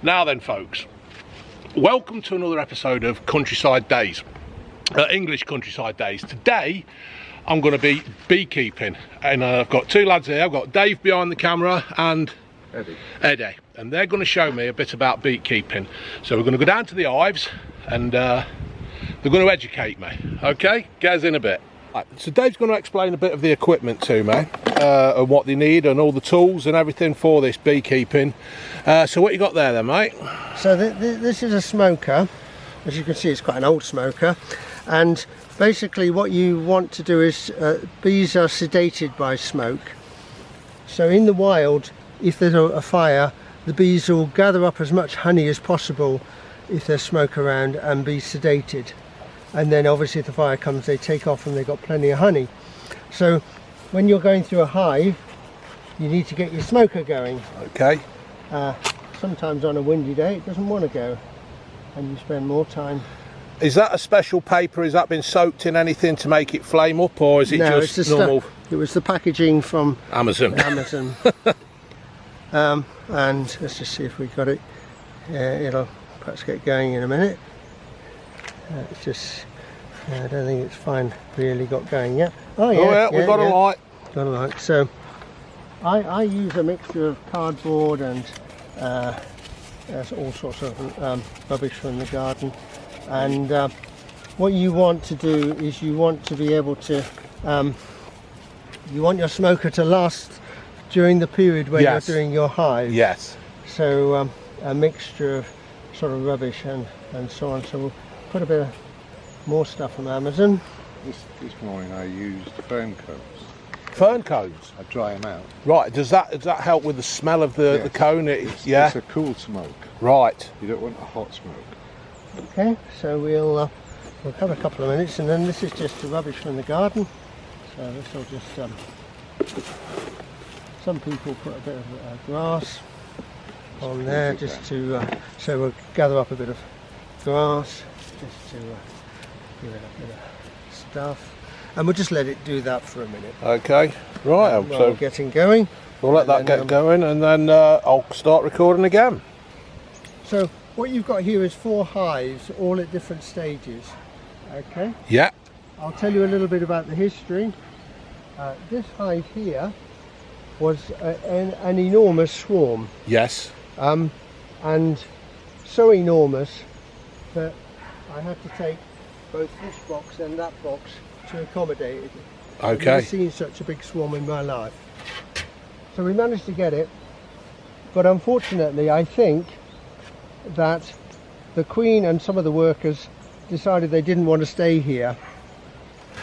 Now then folks, welcome to another episode of Countryside Days, English Countryside Days. Today I'm going to be beekeeping, and I've got two lads here. I've got Dave behind the camera and Eddie, and they're going to show me a bit about beekeeping. So we're going to go down to the hives and they're going to educate me. Okay, get us in a bit. Right, so Dave's going to explain a bit of the equipment to me, and what they need and all the tools and everything for this beekeeping. So what you got there then, mate? So this is a smoker. As you can see, it's quite an old smoker, and basically what you want to do is bees are sedated by smoke. So in the wild, if there's a fire, the bees will gather up as much honey as possible if there's smoke around and be sedated. And then obviously if the fire comes, they take off and they've got plenty of honey. So when you're going through a hive, you need to get your smoker going. Okay. Sometimes on a windy day it doesn't want to go, and you spend more time. Is that a special paper? Has that been soaked in anything to make it flame up, or is it just normal? It was the packaging from Amazon. And let's just see if we got it. It'll perhaps get going in a minute. It's just, I don't think it's really got going yet. Oh yeah, we've got a light. Got a light. So I use a mixture of cardboard and all sorts of rubbish from the garden. And what you want to do is you want to be able to, you want your smoker to last during the period when you're doing your hive. Yes. So a mixture of sort of rubbish and so on. So we'll put a bit more stuff from Amazon. This morning I used fern cones. Fern cones? I dry them out. Right, does that help with the smell of the cone? It's a cool smoke. Right. You don't want a hot smoke. Okay, so we'll have a couple of minutes, and then this is just the rubbish from the garden. So this will just, some people put a bit of grass on there just to, so we'll gather up a bit of grass just to give it a bit of stuff, and we'll just let it do that for a minute. Okay, right. So getting going. We'll let that get going, and then I'll start recording again. So what you've got here is 4 hives, all at different stages. Okay. Yeah. I'll tell you a little bit about the history. This hive here was an enormous swarm. Yes. And so enormous that I had to take both this box and that box to accommodate it. Okay. I've never seen such a big swarm in my life. So we managed to get it, but unfortunately I think that the queen and some of the workers decided they didn't want to stay here,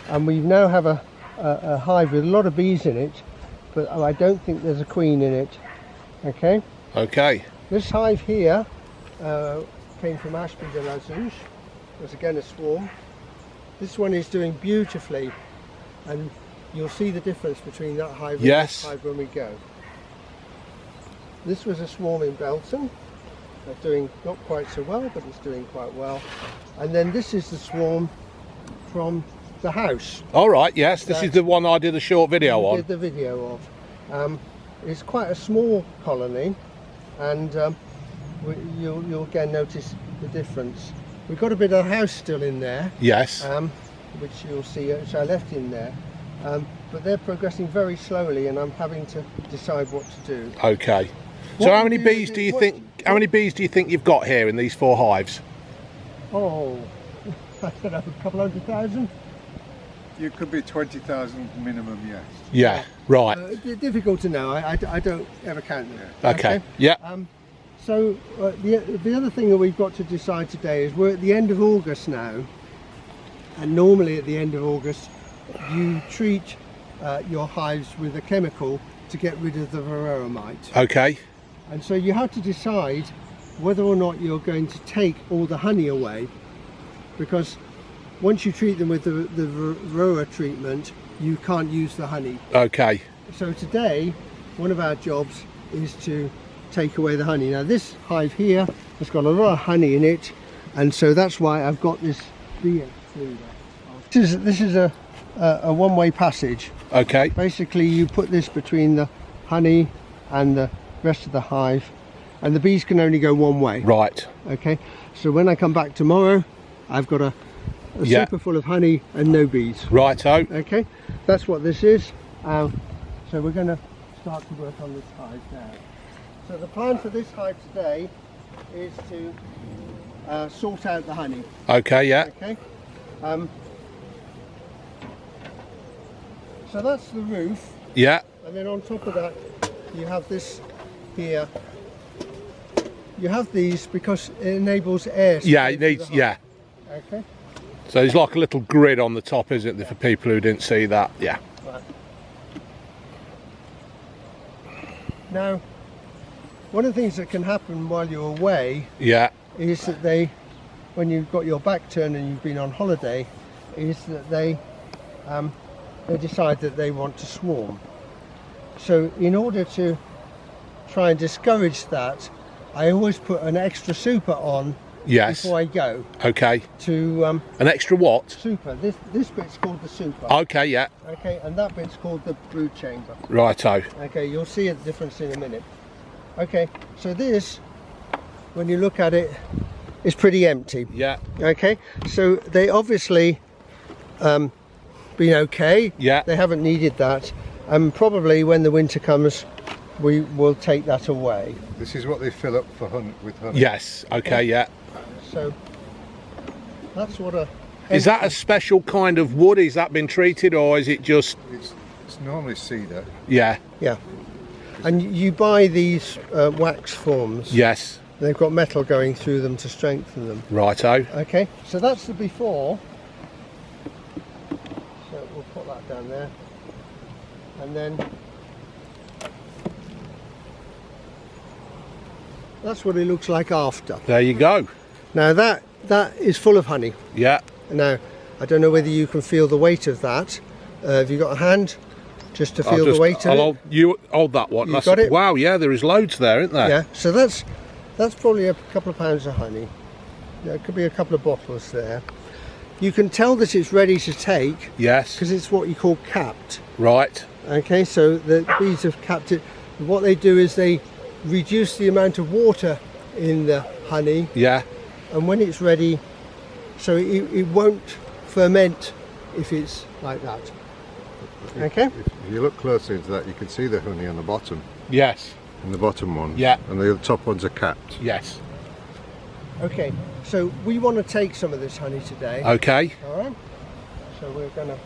and we now have a hive with a lot of bees in it, but I don't think there's a queen in it. Okay. Okay. This hive here came from Ashby de la Zouche. There's again a swarm. This one is doing beautifully, and you'll see the difference between that hive and this hive when we go. This was a swarm in Belton. They're doing not quite so well, but it's doing quite well. And then this is the swarm from the house. All right, yes, this is the one I did a short video on. Did the video of. It's quite a small colony, and you'll again notice the difference. We've got a bit of the house still in there. Yes. Which you'll see, which I left in there. But they're progressing very slowly, and I'm having to decide what to do. Okay. So how many bees do you think? How many bees do you think you've got here in these 4 hives? Oh, I don't know, a couple 100,000. You could be 20,000 minimum, yes. Yeah. Right. Difficult to know. I don't ever count them. Okay. Yeah. So the other thing that we've got to decide today is we're at the end of August now, and normally at the end of August you treat your hives with a chemical to get rid of the varroa mite. Okay. And so you have to decide whether or not you're going to take all the honey away, because once you treat them with the varroa treatment, you can't use the honey. Okay. So today one of our jobs is to take away the honey. Now this hive here has got a lot of honey in it, and so that's why I've got this bee excluder. This is a one-way passage. Okay. Basically you put this between the honey and the rest of the hive, and the bees can only go one way. Right. Okay, so when I come back tomorrow, I've got a super full of honey and no bees. Righto. Okay, that's what this is. So we're going to start to work on this hive now. So the plan for this hive today is to sort out the honey. Okay, yeah. Okay. So that's the roof. Yeah. And then on top of that, you have this here. You have these because it enables air. Yeah, it needs, yeah. Okay. So there's like a little grid on the top, isn't there, for people who didn't see that? Yeah. Right. Now, one of the things that can happen while you're away Yeah. is that when you've got your back turned and you've been on holiday, is that they decide that they want to swarm. So in order to try and discourage that, I always put an extra super on before I go. Okay. To an extra what? Super. This bit's called the super. Okay, yeah. Okay, and that bit's called the brood chamber. Righto. Okay, you'll see a difference in a minute. Okay, so this, when you look at it, is pretty empty. Yeah. Okay, so they obviously been okay. Yeah. They haven't needed that, and probably when the winter comes, we will take that away. This is what they fill up for with honey. Yes. Okay. Yeah. So that's what a. Is that a special kind of wood? Is that been treated, or is it just? It's normally cedar. Yeah. Yeah. And you buy these wax forms. Yes. They've got metal going through them to strengthen them. Righto. Okay, so that's the before. So we'll put that down there. And then that's what it looks like after. There you go. Now that is full of honey. Yeah. Now, I don't know whether you can feel the weight of that. Have you got a hand? Just to feel the weight of it. You hold that one. You got it? Wow, yeah, there is loads there, isn't there? Yeah, so that's probably a couple of pounds of honey. Yeah, it could be a couple of bottles there. You can tell that it's ready to take. Yes. Because it's what you call capped. Right. Okay, so the bees have capped it. What they do is they reduce the amount of water in the honey. Yeah. And when it's ready, so it won't ferment if it's like that. Okay. If you look closely into that, you can see the honey on the bottom. Yes. And the bottom one. Yeah. And the top ones are capped. Yes. Okay, so we want to take some of this honey today. Okay. All right. So we're going to.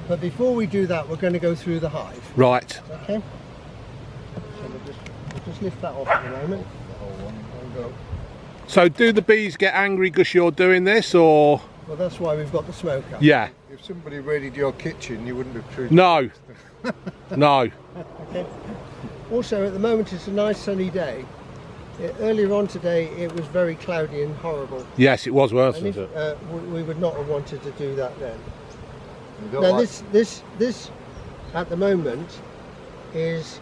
But before we do that, we're going to go through the hive. Right. Okay. So we'll just lift that off for the moment. So do the bees get angry because you're doing this, or? Well, that's why we've got the smoker. Yeah. If somebody raided your kitchen, you wouldn't have treated. No. No. Okay. Also, at the moment, it's a nice sunny day. Earlier on today, it was very cloudy and horrible. Yes, it was, wasn't And it? we would not have wanted to do that then. You don't Now, like- this at the moment is.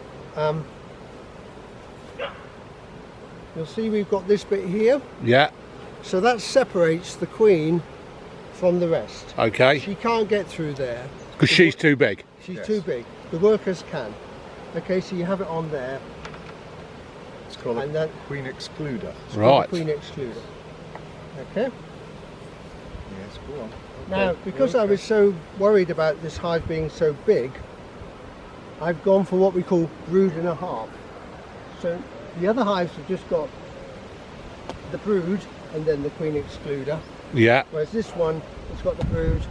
You'll see we've got this bit here. Yeah. So that separates the queen from the rest. Okay. She can't get through there. Because she's too big. She's Yes. too big. The workers can. Okay, so you have it on there. It's called And a then- queen excluder. It's called Right. the queen excluder. Okay. Yes, go on. Now, Okay, because I okay. was so worried about this hive being so big, I've gone for what we call brood and a half. So the other hives have just got the brood and then the queen excluder, Yeah. whereas this one has got the brood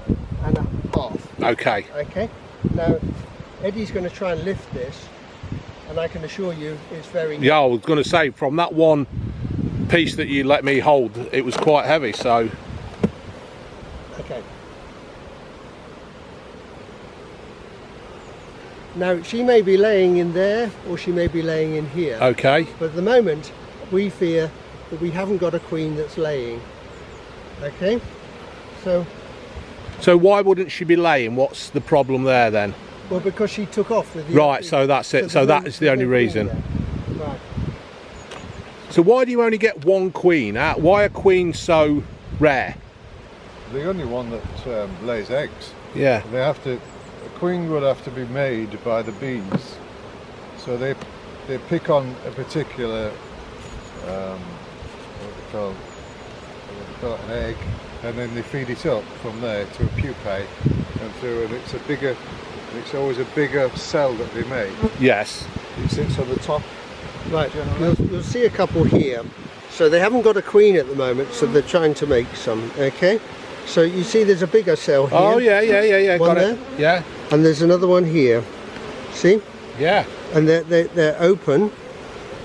and a half. Okay. Okay. Now, Eddie's going to try and lift this, and I can assure you it's very. Yeah, I was going to say, from that one piece that you let me hold, it was quite heavy, so. Okay. Now, she may be laying in there, or she may be laying in here. Okay. But at the moment, we fear that we haven't got a queen that's laying. Okay? So why wouldn't she be laying? What's the problem there then? Well, because she took off with the... Right, so that's it. So that is the only reason. Right. So why do you only get one queen? Why are queens so rare? The only one that lays eggs. Yeah. They have to. A queen would have to be made by the bees. So they they pick on a particular what they call an egg, and then they feed it up from there to a pupae and through, and it's always a bigger cell that they make. Yes. It sits on the top. Right, you'll see a couple here. So they haven't got a queen at the moment, so they're trying to make some, okay? So you see there's a bigger cell here. Oh yeah, One got it. Yeah. And there's another one here. See? Yeah. And they're open,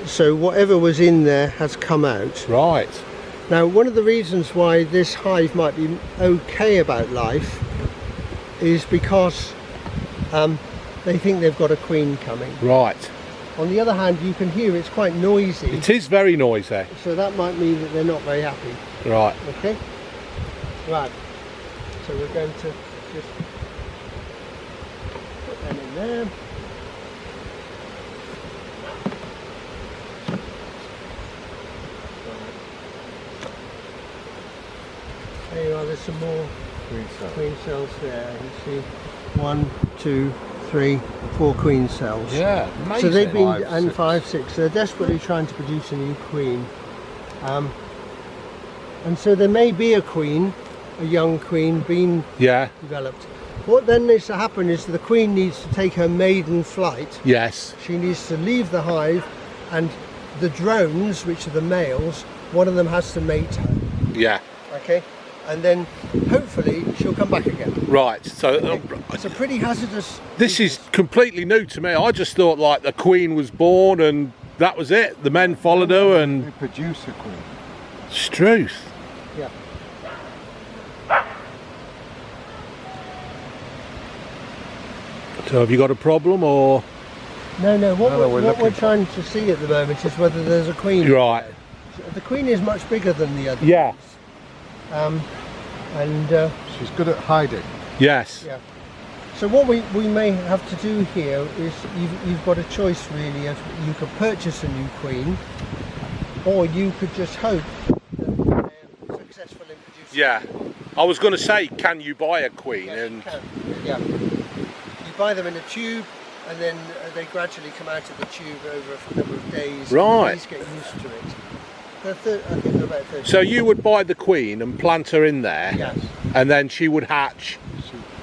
so whatever was in there has come out. Right. Now, one of the reasons why this hive might be okay about life is because they think they've got a queen coming. Right. On the other hand, you can hear it's quite noisy. It is very noisy. So that might mean that they're not very happy. Right. Okay? Right. So we're going to just put them in there. There you are, there's some more queen cells there. You see 1, 2, 3, 4 queen cells. Yeah, amazing. So they've been, 5, and 6. 5, 6. They're desperately trying to produce a new queen. And so there may be a queen, a young queen being developed. What then needs to happen is the queen needs to take her maiden flight. Yes. She needs to leave the hive, and the drones, which are the males, one of them has to mate her. Yeah. Okay? And then hopefully she'll come back again. Right. So It's a pretty hazardous. this is completely new to me. I just thought like the queen was born and that was it. The men followed her They and produce a queen. Struth. Yeah. So have you got a problem or? No. What we're we're looking trying to see at the moment is whether there's a queen. Right. The queen is much bigger than the other. Yeah. She's good at hiding. Yes. Yeah. So what we may have to do here is you've got a choice really. Of, you could purchase a new queen, or you could just hope that they're successful in producing. Yeah. I was going to say, can you buy a queen? Yes, And you can. Yeah. You buy them in a tube, and then they gradually come out of the tube over a number of days. Right. Please get used to it. I think they're about 30. so you would buy the queen and plant her in there, Yes. and then she would hatch.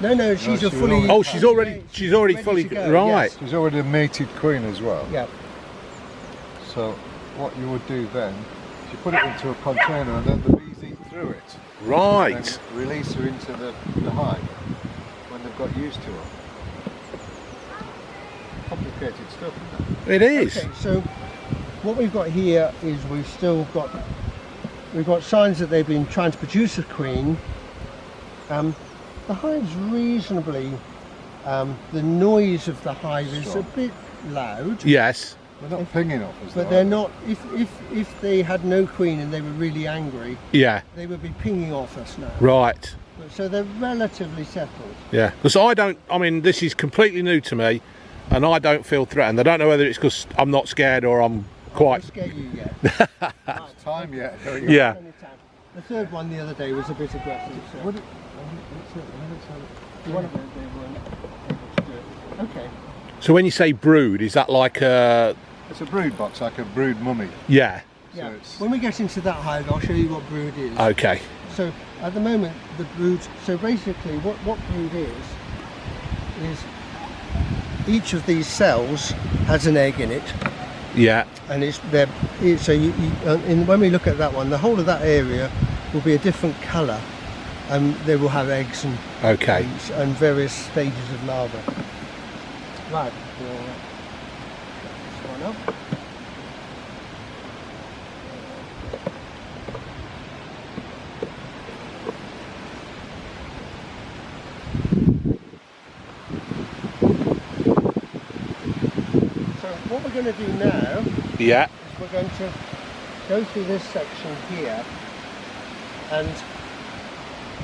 No, she's a she fully. will. Oh, she's already ready fully to go, right. yes. She's already a mated queen as well. Yeah. So what you would do then, is you put it into a container and then the bees eat through it. Right. And then release her into the hive when they've got used to her. Complicated stuff, isn't it? It is. Okay, so what we've got here is we've got signs that they've been trying to produce a queen. The hive's reasonably, the noise of the hive is a bit loud. Yes. They're not pinging off us. But though, they're are they? not. If they had no queen and they were really angry, Yeah. they would be pinging off us now. Right. So they're relatively settled. Yeah. Because I mean, this is completely new to me, and I don't feel threatened. I don't know whether it's because I'm not scared or I'm I quite. won't scare you yet. Right. Time yet. Yeah. The third one the other day was a bit aggressive. So. Would it, One of them, they weren't able to do it. Okay. So when you say brood, is that like a? it's a brood box, like a brood mummy. Yeah. Yeah. So it's, When we get into that hive, I'll show you what brood is. Okay. So at the moment, the brood. So basically, what brood is each of these cells has an egg in it, Yeah. and when we look at that one, the whole of that area will be a different colour, and they will have eggs and Okay. eggs and various stages of larvae. Right. We'll get this one up. So what we're going to do now Yeah. is we're going to go through this section here, and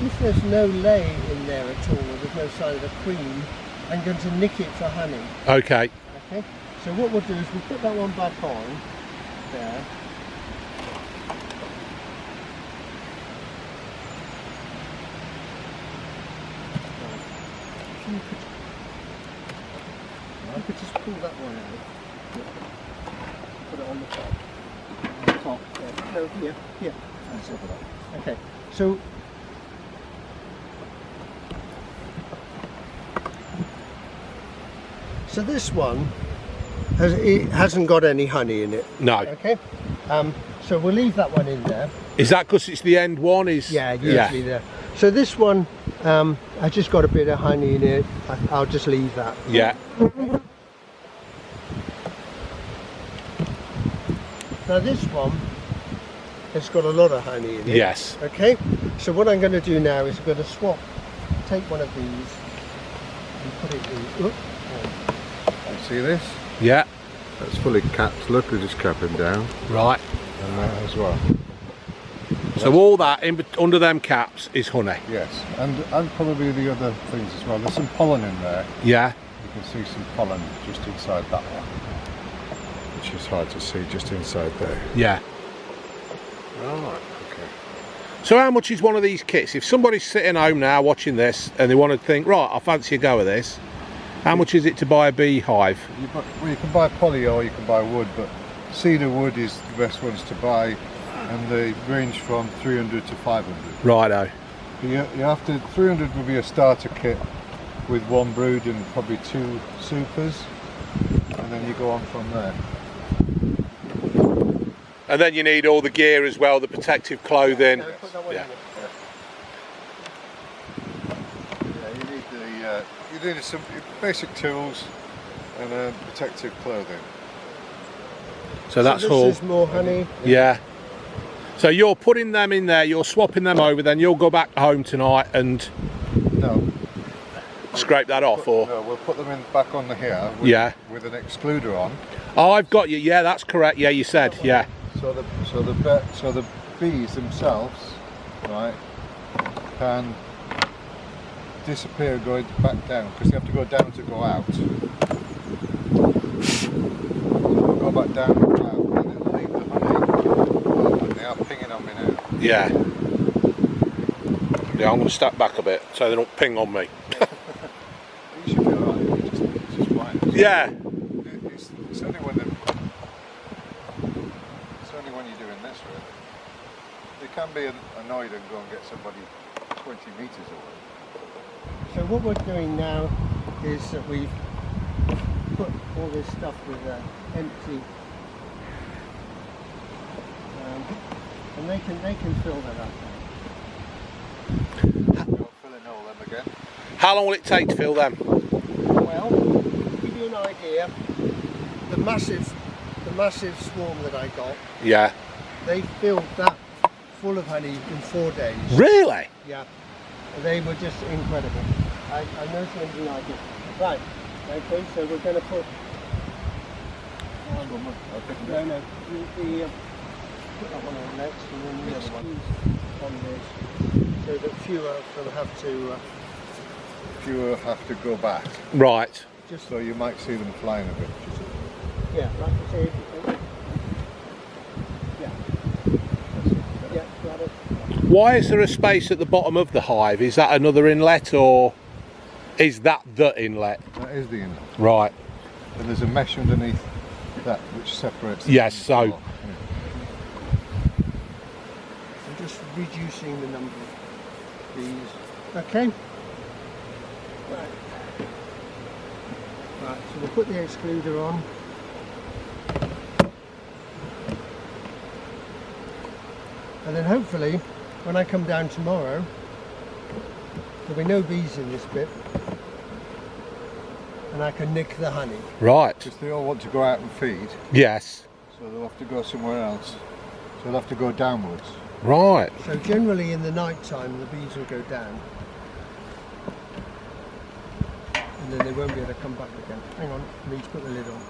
if there's no lay in there at all, or there's no sign of a queen, I'm going to nick it for honey. Okay. Okay? So what we'll do is we'll put that one back on there. If you could just pull that one out. on the top. On the top. Yeah. No, here. Here. That's it. Okay. So. So this one it hasn't got any honey in it. No. Okay. So we'll leave that one in there. Is that because it's the end one? Yeah, usually there. So this one, I just got a bit of honey in it. I'll just leave that. Yeah. Now this one has got a lot of honey in it. Yes. Okay. So what I'm going to do now is I'm going to swap. Take one of these and put it in. Look. You see this? Yeah. That's fully capped. Look, they're just capping down. Right. And that as well. So all that under them caps is honey. Yes, and probably the other things as well. There's some pollen in there. Yeah. You can see some pollen just inside that one, which is hard to see just inside there. Yeah. Right. Okay. So how much is one of these kits? If somebody's sitting home now watching this and they want to think, right, I fancy a go of this, how much is it to buy a beehive? Well, you can buy poly or you can buy wood, but cedar wood is the best ones to buy, and they range from 300 to 500. Righto. You have to. 300 would be a starter kit with one brood and probably 2 supers, and then you go on from there. And then you need all the gear as well, the protective clothing. Yeah. You need some basic tools and protective clothing. So that's this all. is more honey. Yeah. So you're putting them in there, you're swapping them over, then you'll go back home tonight and No. scrape that off, or? No, we'll put them in back on the here with an excluder on. Oh, I've got you. Yeah, that's correct. Yeah, you said. Yeah. So the bees themselves, right, can disappear going back down because they have to go down to go out. So they'll go back down and go out, and it'll leave the honey. And they are pinging on me now. Yeah. Yeah, I'm going to step back a bit so they don't ping on me. You should be alright. It's just fine. Yeah. It's only when you're doing this, really. You can be annoyed and go and get somebody 20 metres away. So what we're doing now is that we've put all this stuff with empty, and they can fill that up. You'll fill in all them again. How long will it take to fill them? Well, to give you an idea, the massive swarm that I got, Yeah. they filled that full of honey in 4 days. Really? Yeah, they were just incredible. I know something like it. Right, okay, so we're going to put... No, put that one on next and then the other one on this, so that fewer of them have to go back. Right. just, So you might see them flying a bit. yeah, like I say, yeah, got it. Why is there a space at the bottom of the hive? Is that another inlet, or is that the inlet? That is the inlet. Right. And there's a mesh underneath that which separates the Yes, from the so- floor. I'm just reducing the number of these. Okay. Right. Right, so we'll put the excluder on. And then hopefully, when I come down tomorrow, there'll be no bees in this bit. And I can nick the honey. Right. Because they all want to go out and feed, Yes. so they'll have to go somewhere else. So they'll have to go downwards. Right. So generally in the night time, the bees will go down. And then they won't be able to come back again. Hang on, I need to put the lid on.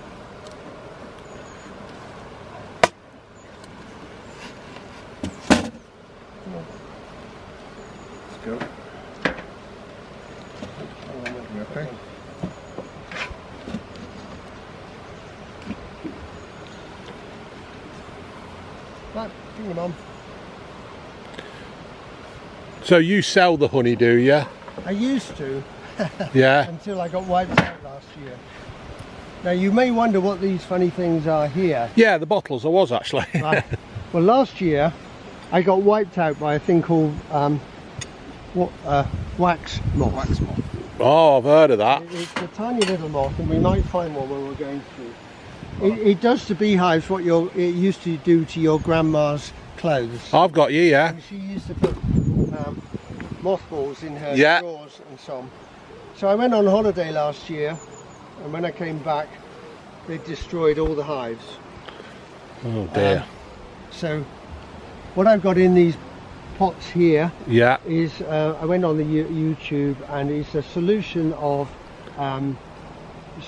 Come on. Let's go. Hang on, You okay? Right, bring them on. So you sell the honey, do you? I used to, Yeah. until I got wiped out last year. Now you may wonder what these funny things are here. Yeah, the bottles I was actually. Right. Well, last year I got wiped out by a thing called wax moth. Wax moth. Oh, I've heard of that. It's a tiny little moth, and we might find one when we're going through. It does to beehives what it used to do to your grandma's clothes. I've got you, yeah. And she used to put mothballs in her Yeah. drawers and so on. So I went on holiday last year, and when I came back, they destroyed all the hives. Oh dear. So what I've got in these pots here Yeah. is I went on the YouTube, and it's a solution of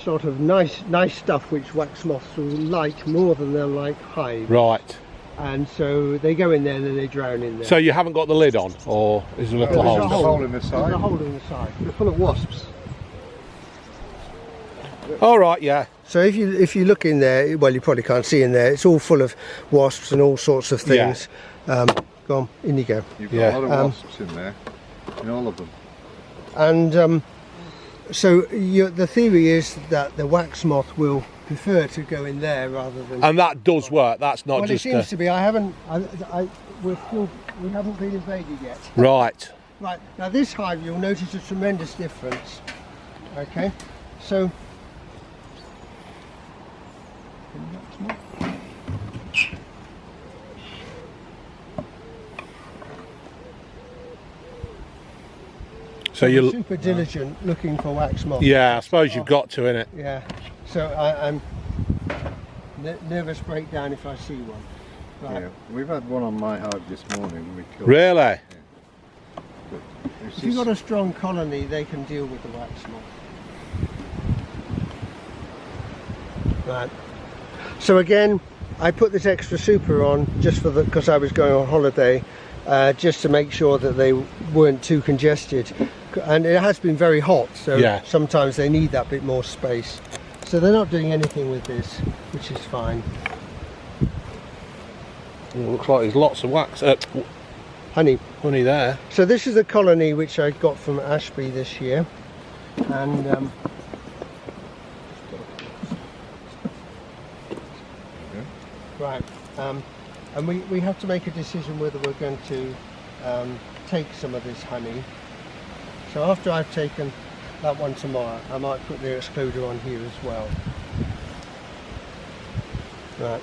sort of nice stuff which wax moths will like more than they'll like hive. Right. And so they go in there and then they drown in there. So you haven't got the lid on, or is there a little There's hole? a hole in the There's side. a hole in the side. They're full of wasps. All right, yeah. So if you look in there, well, you probably can't see in there. It's all full of wasps and all sorts of things. Go on, in you go. You've got Yeah. a lot of wasps in there, in all of them. And so the theory is that the wax moth will prefer to go in there rather than. And that does work. That's not Well, just it seems to be. We haven't been invaded yet. right. Right, now this hive, you'll notice a tremendous difference. Okay, so So I'm you, super diligent looking for wax moths. yeah, I suppose you've got to, innit? Yeah, so I'm nervous breakdown if I see one. Right. Yeah, we've had one on my hive this morning. We killed Really? it. But it's If you've just- got a strong colony, they can deal with the wax moth. Right. So again, I put this extra super on just because I was going on holiday, just to make sure that they weren't too congested. And it has been very hot, so Yeah. sometimes they need that bit more space. So they're not doing anything with this, which is fine. Well, looks like there's lots of wax, Honey. honey there. So this is a colony which I got from Ashby this year, and right, and we have to make a decision whether we're going to take some of this honey. So after I've taken that one tomorrow, I might put the excluder on here as well. Right.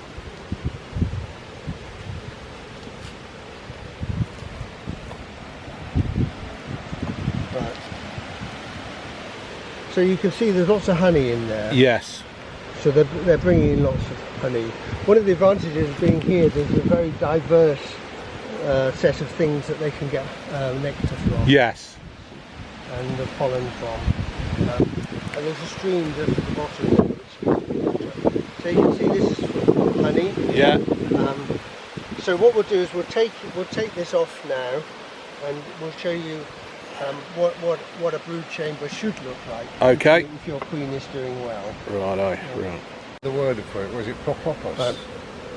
Right. So you can see there's lots of honey in there. Yes. So they're bringing in lots of honey. One of the advantages of being here, there's a very diverse set of things that they can get nectar from. Yes. And the pollen from. And there's a stream just at the bottom here, which so you can see this is honey. Yeah. So what we'll do is we'll take this off now, and we'll show you what a brood chamber should look like. Okay. If your queen is doing well. Righto. Right. The word for it, was it propolis?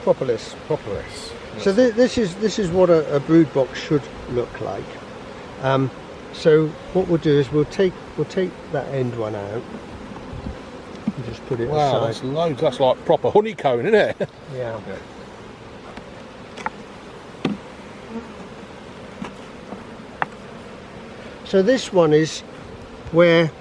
Propolis. Propolis. So this is what a brood box should look like. So what we'll do is we'll take that end one out and just put it Wow, aside. that's loads. That's like proper honeycomb, isn't it? Yeah. Yeah. So this one is where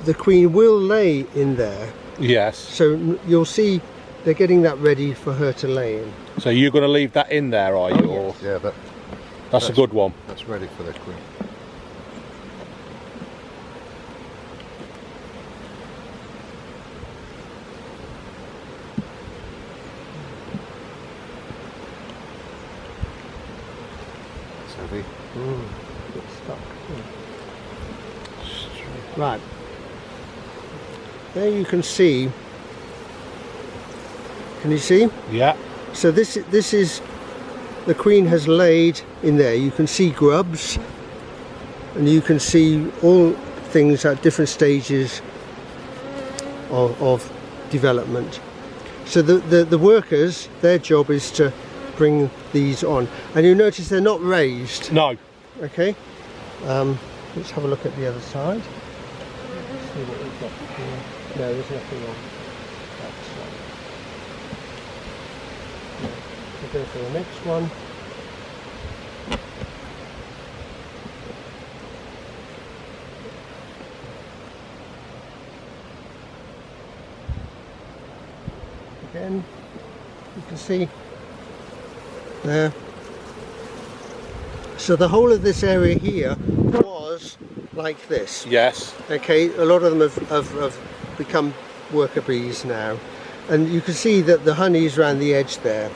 the queen will lay in there. Yes. So you'll see they're getting that ready for her to lay in. So you're going to leave that in there, are you? Or Yeah, that's a good one. that's ready for the queen. It's heavy. Get stuck. Right. There you can see. Can you see? Yeah. So this is the queen has laid in there. You can see grubs, and you can see all things at different stages of development. So the workers, their job is to bring these on, and you notice they're not raised. No. Okay. Let's have a look at the other side. See what we've got here. No, there's nothing on. go for the next one. Again, you can see there. So the whole of this area here was like this. Yes. Okay, a lot of them have become worker bees now, and you can see that the honey's around the edge there,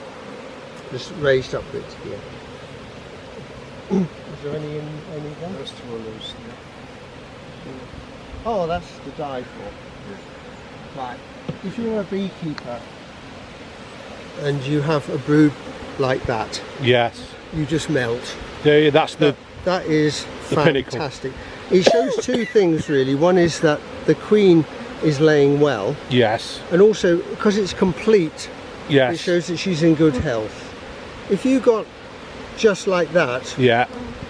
just raised up a bit here. Is there any there? Those two are loose. Oh, that's to die for. Right. If you're a beekeeper and you have a brood like that, Yes. you just melt. Yeah, that's the That is the pinnacle. fantastic. It shows two things really. One is that the queen is laying well, yes. and also because it's complete, it Yes. shows that she's in good health. If you got just like that, Yeah.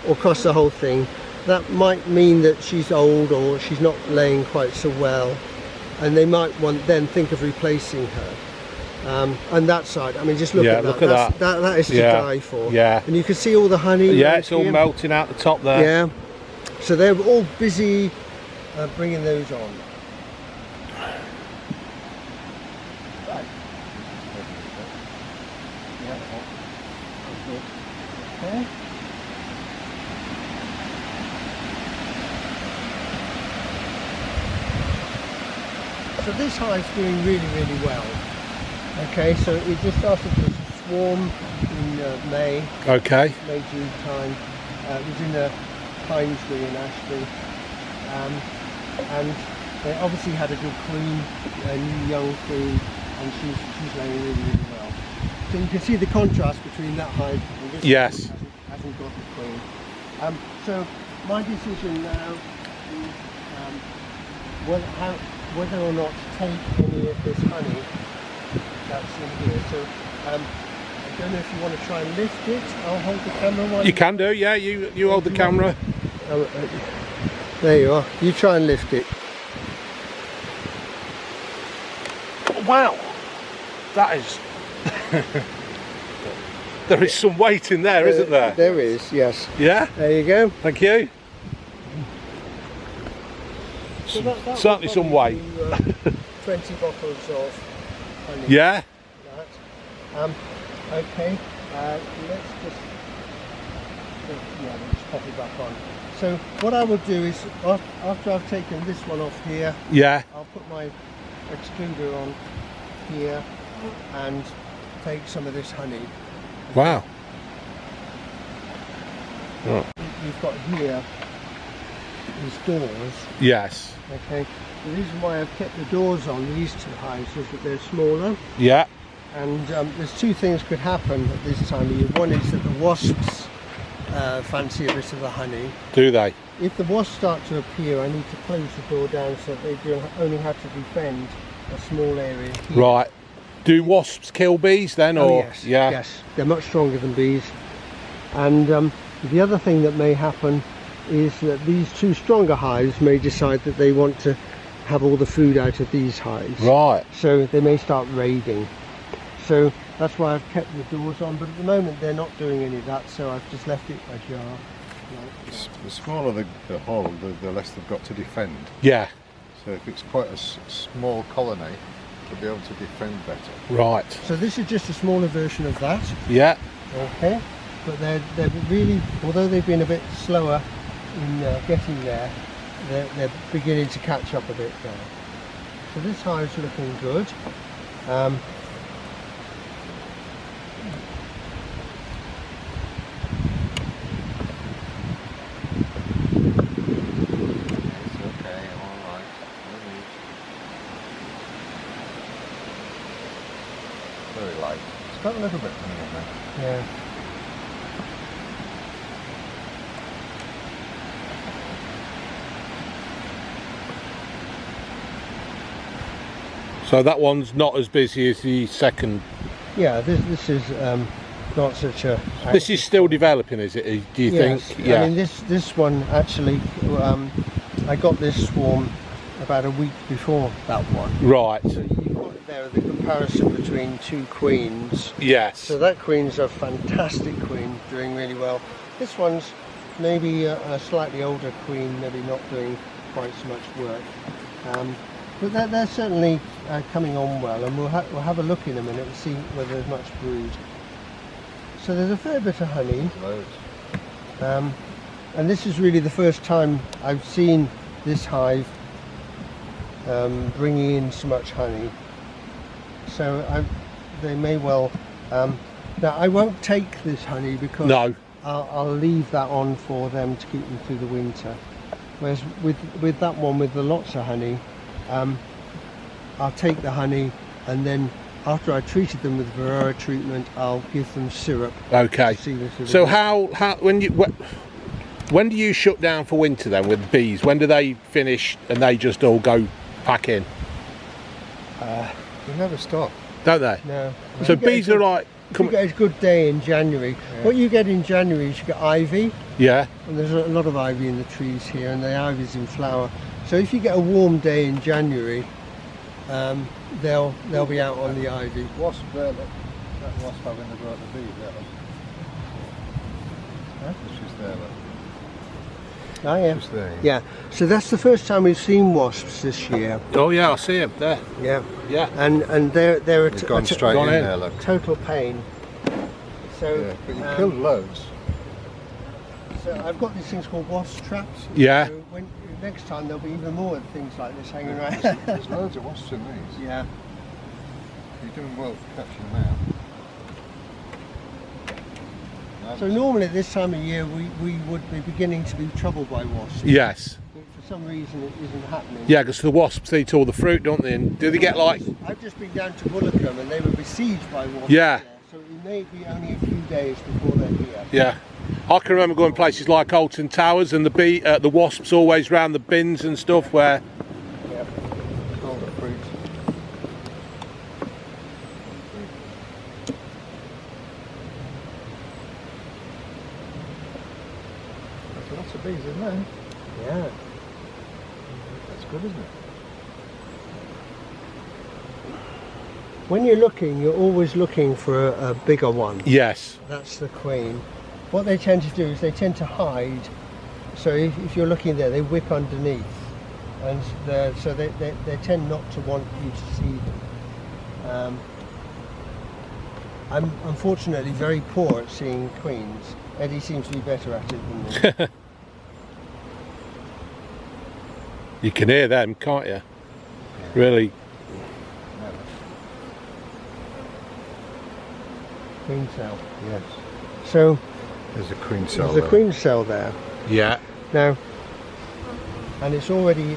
or across the whole thing, that might mean that she's old or she's not laying quite so well, and they might then think of replacing her. And that side, I mean, just look Yeah, at that. look at that. That is to Yeah. die for. Yeah. And you can see all the honey. Yeah, right it's all here. melting out the top there. Yeah. So they're all busy bringing those on. Right. Yeah. Okay. So this hive's doing really, really well. Okay, so it just started to swarm in May, Okay. June time. It was in a pine tree in Ashby, and they obviously had a good queen, a new young queen, and she's laying really, really well. So you can see the contrast between that hive and this Yes. one hasn't got the queen. So my decision now is whether or not to take any of this honey that's in here. So I don't know if you want to try and lift it. I'll hold the camera while You can do, yeah, you hold the camera. There you are. You try and lift it. Wow. That is there is some weight in there, isn't there? There is, yes. Yeah? There you go. Thank you. So that Certainly will some probably weight. do, 20 bottles of honey. Yeah? That. Okay, let's just, let's pop it back on. So what I will do is, after I've taken this one off here, Yeah. I'll put my excluder on here and take some of this honey. Wow. Oh. You've got here these doors. Yes. Okay. The reason why I've kept the doors on these two hives is that they're smaller. Yeah. And there's two things could happen at this time of year. One is that the wasps fancy a bit of the honey. Do they? If the wasps start to appear, I need to close the door down so that they only have to defend a small area here. Right. Do wasps kill bees then, or? Oh, yes, Yeah. yes, they're much stronger than bees. And the other thing that may happen is that these two stronger hives may decide that they want to have all the food out of these hives. Right. So they may start raiding. So that's why I've kept the doors on, but at the moment they're not doing any of that, so I've just left it ajar. Like that. The smaller the hole, the less they've got to defend. Yeah. So if it's quite a small colony, they'll be able to defend better. Right. So this is just a smaller version of that. Yeah. Okay. But they're really, although they've been a bit slower in getting there, they're beginning to catch up a bit now. So this hive's looking good. It's okay, alright. Very light. It's got a little bit honey in there. Yeah. So that one's not as busy as the second. Yeah. This is not such a. This is still developing, is it? Do you Yes. think? Yeah. I mean, this one actually, I got this swarm about a week before that one. Right. So you've got there the comparison between 2 queens. Yes. So that queen's a fantastic queen, doing really well. This one's maybe a slightly older queen, maybe not doing quite so much work. But they're certainly coming on well, and we'll have a look in a minute and see whether there's much brood. So there's a fair bit of honey. Loads. And this is really the first time I've seen this hive bringing in so much honey. So they may well. Now I won't take this honey because No. I'll leave that on for them to keep them through the winter. Whereas with that one with the lots of honey, I'll take the honey, and then after I treated them with Varroa treatment, I'll give them syrup. Okay. To see them through the So winter. when do you shut down for winter then with bees? When do they finish and they just all go back in? They never stop. Don't they? No. So bees are like You get a good day in January. Yeah. What you get in January is you get ivy, yeah. and there's a lot of ivy in the trees here, and the ivy's in flower. So if you get a warm day in January, they'll be out on the ivy. Wasp there, look. That wasp having the brought the bee there. Huh? It's just there, look. Oh yeah. Just there. Yeah. So that's the first time we've seen wasps this year. Oh yeah, I see them there. Yeah. Yeah. And they're They've gone straight gone in in. there, look. total pain. So Yeah, but you killed loads. So I've got these things called wasp traps. Yeah. So next time there'll be even more things like this hanging around. There's loads of wasps in these. Yeah. You're doing well for catching them out. So normally at this time of year we would be beginning to be troubled by wasps. Yes. But for some reason it isn't happening. Yeah, because the wasps eat all the fruit, don't they? And do they get like? I've just been down to Woolacombe and they were besieged by wasps. Yeah. There, so it may be only a few days before they're here. Yeah. I can remember going places like Alton Towers and the wasps always round the bins and stuff where. Yeah. All the fruit. There's lots of bees in there. Yeah. That's good, isn't it? When you're looking, you're always looking for a bigger one. Yes. That's the queen. What they tend to do is they tend to hide. So if you're looking there, they whip underneath, and so they tend not to want you to see them. I'm unfortunately very poor at seeing queens. Eddie seems to be better at it than me. You can hear them, can't you? Really. Queen cell. Yes. So There's a queen cell there's a there. queen cell there Yeah. now, and it's already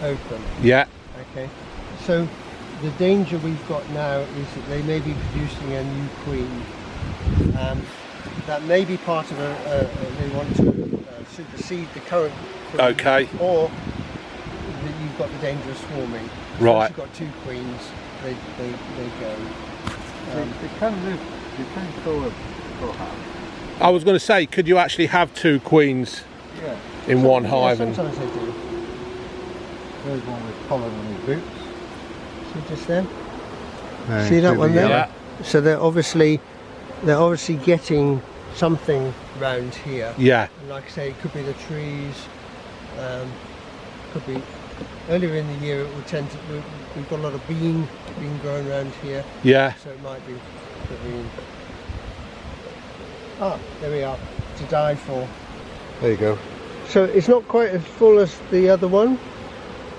open. Yeah. Okay, so the danger we've got now is that they may be producing a new queen. That may be part of they want to supersede the current queen. Okay. Or that you've got the danger of swarming. So Right. if you've got 2 queens, they go. They can live, you can co-have. I was going to say, could you actually have 2 queens Yeah. in one Yeah, hive? And sometimes they do. There's one with pollen on his boots. See just there? See that one there? yeah. So they're obviously getting something round here. Yeah. And like I say, it could be the trees, could be earlier in the year. It would tend to. We've got a lot of bean growing around here, Yeah. so it might be the bean. Ah, there we are. To die for. There you go. So it's not quite as full as the other one.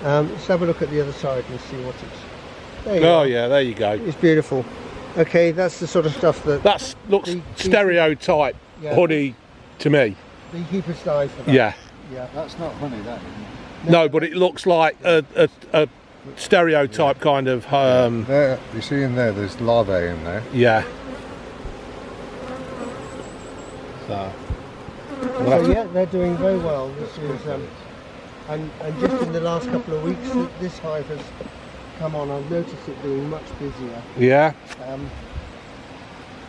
Let's have a look at the other side and see what it's. There you Oh are. yeah, there you go. It's beautiful. Okay, that's the sort of stuff that That looks stereotype Yeah. honey to me. beekeepers die for. That. Yeah. Yeah. That's not honey, that isn't No, but it looks like a stereotype kind of. it? There, you see in there, there's larvae in there. Yeah. So. So yeah, they're doing very well. This is, and just in the last couple of weeks, this hive has come on. I've noticed it being much busier. Yeah.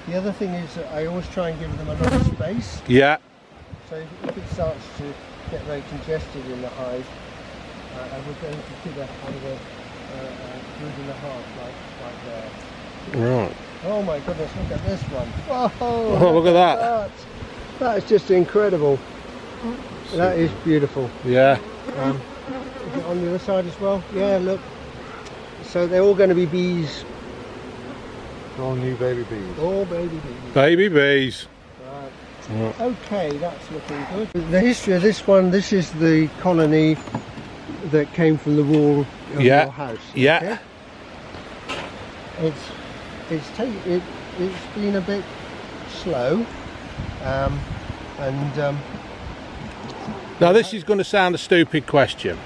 The other thing is that I always try and give them a lot of space. Yeah. So if it starts to get very congested in the hive, I would then consider having a brood and a half like there. Right. Oh my goodness, look at this one. Whoa, Oh, look at that. That's just incredible. That is beautiful. Yeah. Is it on the other side as well? Yeah, look. So they're all going to be bees. All new baby bees. All baby bees. Baby bees. Right. Okay, that's looking good. The history of this one, this is the colony that came from the wall of your house. Yeah. Okay? It's been a bit slow, Now this is going to sound a stupid question,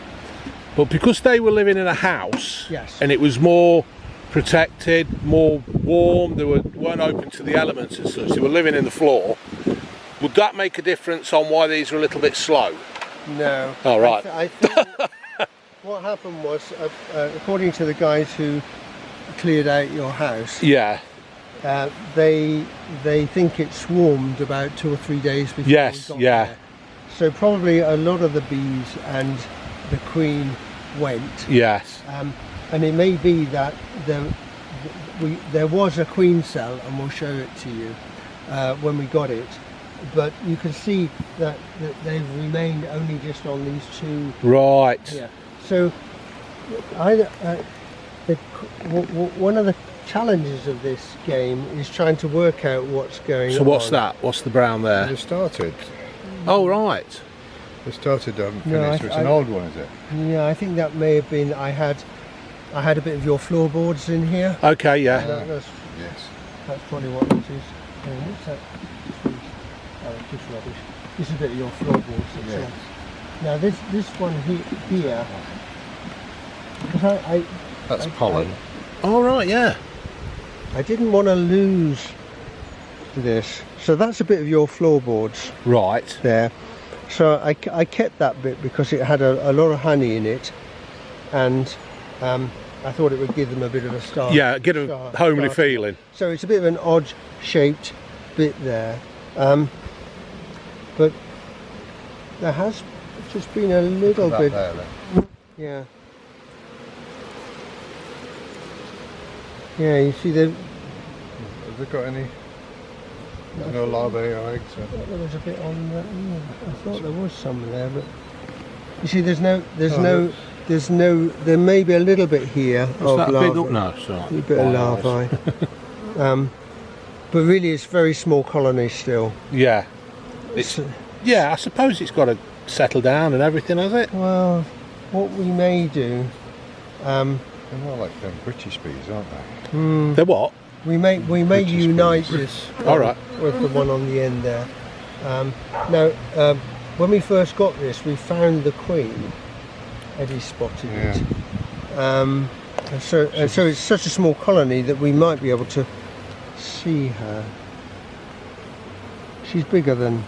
but because they were living in a house, yes, and it was more protected, more warm, they weren't open to the elements and such, they were living in the floor, would that make a difference on why these are a little bit slow? No. Oh, right. I think what happened was, according to the guys who cleared out your house, Yeah. they think it swarmed about 2 or 3 days before Yes, we got yeah. there. So probably a lot of the bees and the queen went. Yes. And it may be that there was a queen cell, and we'll show it to you when we got it. But you can see that they've remained only just on these two. Right. Yeah. So one of the challenges of this game is trying to work out what's going on. So what's that? What's the brown there? They started. Oh, right. They started, finished. No, So it's an old one, is it? Yeah, I think that may have been. I had a bit of your floorboards in here. Okay, yeah. Yes. That's probably what this is. What's that? Oh, just rubbish. This is a bit of your floorboards. Yes. Now this one here, because That's pollen. All right, yeah. I didn't want to lose this, so that's a bit of your floorboards Right. there. So I kept that bit because it had a lot of honey in it, and I thought it would give them a bit of a start. Yeah, get a homely feeling. So it's a bit of an odd shaped bit there, but there has just been a little bit. There, Yeah. Yeah, you see have they got any? No larvae or eggs? I thought there was a bit on that. I thought there was some there, but you see, there may be a little bit here of that larvae. big up now? So. A bit of larvae. But really, it's very small colony still. Yeah. It's, yeah, I suppose it's got to settle down and everything, has it? Well, what we may do, They're more like them British bees, aren't they? They're what? we may British unite bees. this. All right. With the one on the end there. Now, when we first got this, we found the queen. Eddie spotted it. And so it's such a small colony that we might be able to see her. She's bigger than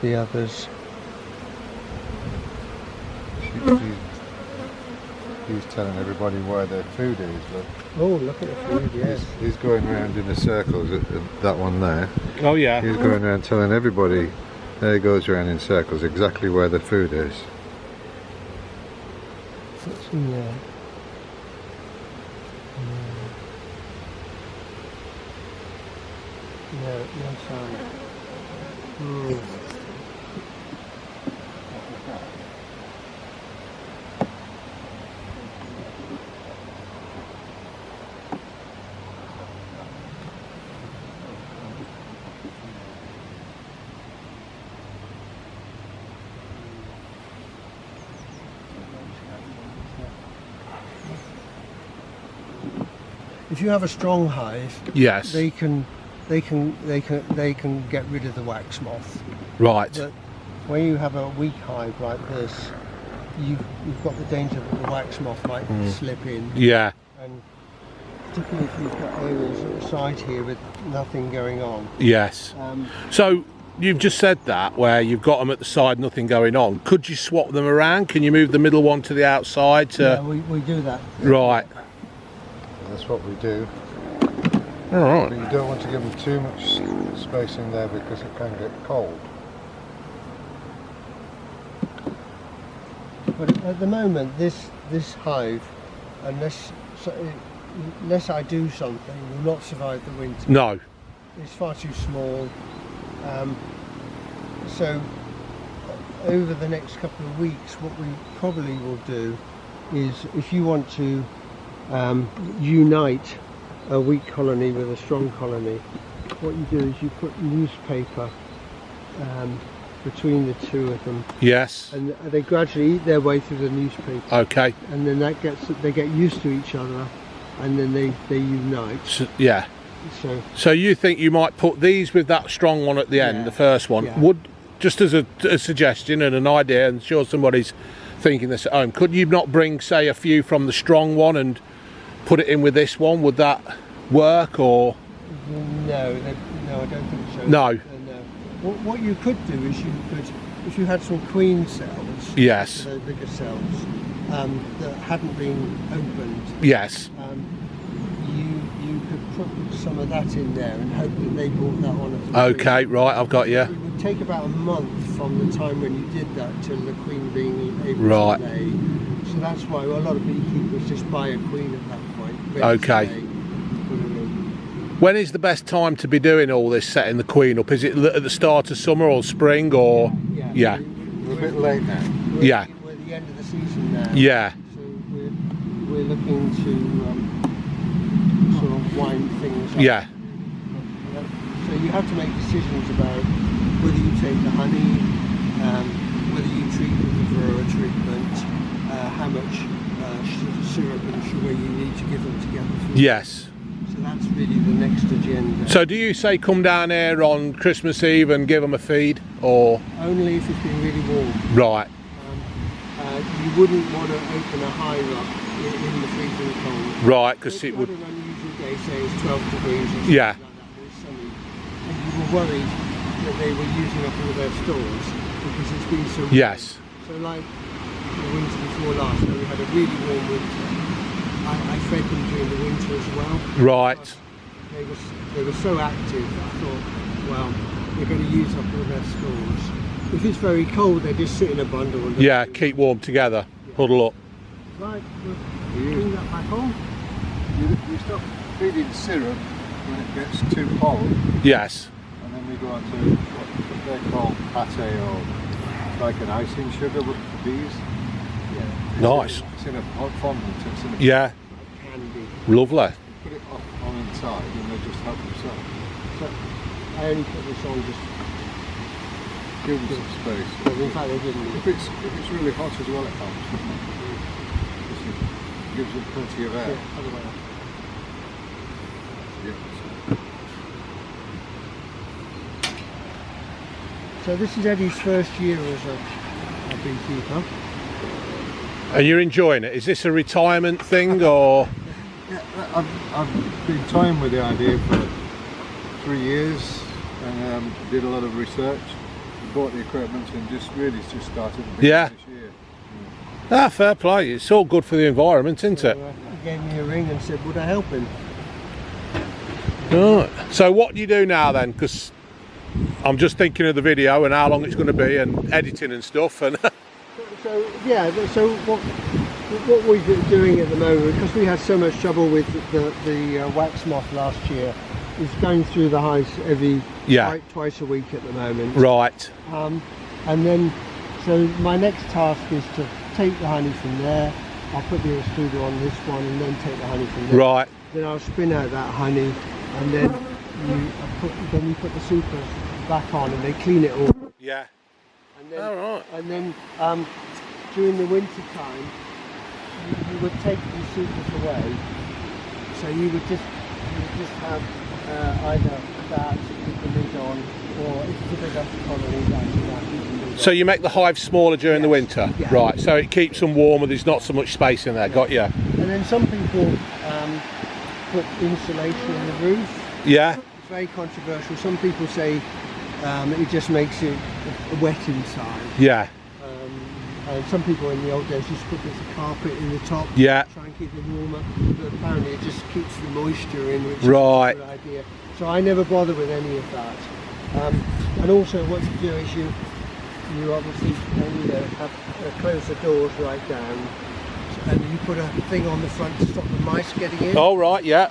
the others. He's telling everybody where their food is. Look. Oh, look at the food, yes. He's going around in the circles. That one there. Oh, yeah. He's going around telling everybody. There he goes around in circles exactly where the food is. What's in there? No sign. If you have a strong hive, Yes. they can get rid of the wax moth. Right. But when you have a weak hive like this, you've got the danger that the wax moth might slip in. Yeah. And particularly if you've got areas at the side here with nothing going on. Yes. So you've just said that where you've got them at the side, nothing going on. Could you swap them around? Can you move the middle one to the outside? Yeah, we do that. Right. That's what we do. All right. But you don't want to give them too much space in there because it can get cold. But at the moment, this hive, unless I do something, will not survive the winter. No. It's far too small. So over the next couple of weeks, what we probably will do is, if you want to unite a weak colony with a strong colony, what you do is you put newspaper between the two of them. Yes. And they gradually eat their way through the newspaper. Okay. And then they get used to each other, and then they unite. So, yeah. So you think you might put these with that strong one at the end, Yeah. the first one? Yeah. Would, just as a suggestion and an idea, and sure somebody's thinking this at home, could you not bring, say, a few from the strong one and put it in with this one? Would that work, or? No, I don't think so. No. What you could do is you could, if you had some queen cells, Yes. the bigger cells, that hadn't been opened, Yes. you could put some of that in there and hope that they brought that on as a Okay, queen. right, I've got you. It would take about a month from the time when you did that till the queen being able Right. to lay. So that's why a lot of beekeepers just buy a queen at that point. ready to Okay. lay, put them in. When is the best time to be doing all this, setting the queen up? Is it at the start of summer or spring, or? Yeah. We're a bit late now. We're at the end of the season now. Yeah. So we're looking to sort of wind things up. Yeah. So you have to make decisions about whether you take the honey, whether you treat with the varroa treatment, how much syrup and sugar you need to give them together. Yes. So that's really the next agenda. So do you say come down here on Christmas Eve and give them a feed, or? Only if it's been really warm. Right. You wouldn't want to open a hive up in the freezing cold. Right, because If it you would. had an unusual day, say it's 12 degrees or something Yeah. like that, and it's sunny, and you were worried that they were using up all their stores because it's been so warm. Yes. So like the winter before last, where we had a really warm winter, I fed them during the winter as well. Right. They were so active that I thought, well, they're going to use up all their stores. If it's very cold, they just sit in a bundle. And Yeah, keep warm together. Huddle up. Right, we'll bring that back on. You stop feeding syrup when it gets too cold, Yes. and then we go on to what they call pate, or like an icing sugar with bees. Yeah. Nice. It's in a hot fondant. It's in a Yeah. Candy. Lovely. Put it on inside, and they just help themselves. So I only put this on just. Give them some space. Well, in fact, they didn't. If it's really hot as well, it helps. It gives them plenty of air. Yeah, other way up. Yeah. So this is Eddie's first year as a beekeeper. And you're enjoying it? Is this a retirement thing, or? Yeah, I've been toying with the idea for 3 years, and did a lot of research. Bought the equipment and just started the business Yeah. this year. Ah, fair play. It's all good for the environment, isn't So, it? he gave me a ring and said, would I help him? Right. So what do you do now then? Because I'm just thinking of the video and how long it's going to be and editing and stuff. And So yeah, so what we're doing at the moment, because we had so much trouble with the wax moth last year, is going through the hives every twice a week at the moment. right. And then, so my next task is to take the honey from there. I'll put the extruder on this one and then take the honey from there. Right. Then I'll spin out that honey, and then you put the supers back on, and they clean it all. Yeah. And then, All right. And then during the winter time, you would take the supers away. So you would just have either that with the lid on, or if it's a bigger colony, that's that you can do. So you make the hive smaller during the winter, Yeah. right? So it keeps them warmer. There's not so much space in there. Got you? And then some people put insulation in the roof. Yeah. It's very controversial. Some people say it just makes it wet inside. Yeah. And some people in the old days used to put this carpet in the top, Yeah. try and keep it warmer, but apparently it just keeps the moisture in, which Right. is a good idea. So I never bother with any of that. And also what you do is you obviously have close the doors right down, and you put a thing on the front to stop the mice getting in. All right, yeah.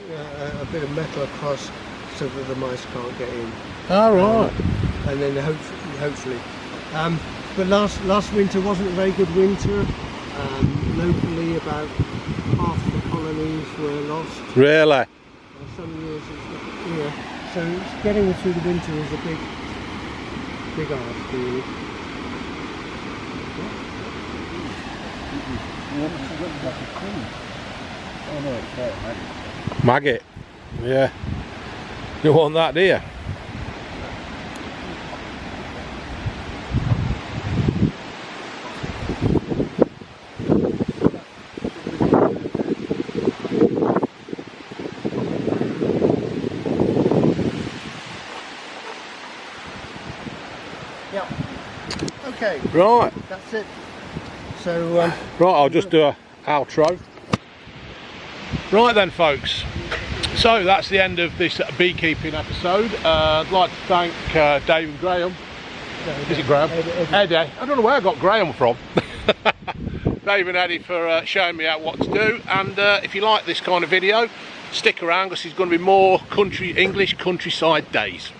A bit of metal across so that the mice can't get in. All right. And then hopefully. But last winter wasn't a very good winter. Locally, about half the colonies were lost. Really? Some years, so getting through the winter is a big ask, really. Maggot. Yeah. You want that, do you? Yeah. Okay. Right. That's it. So. Right, I'll just do a outro. Right then, folks. So that's the end of this beekeeping episode. I'd like to thank Dave and Graham. Is it Graham? Eddie. I don't know where I got Graham from. Dave and Eddie for showing me out what to do. And if you like this kind of video, stick around because there's going to be more English countryside days.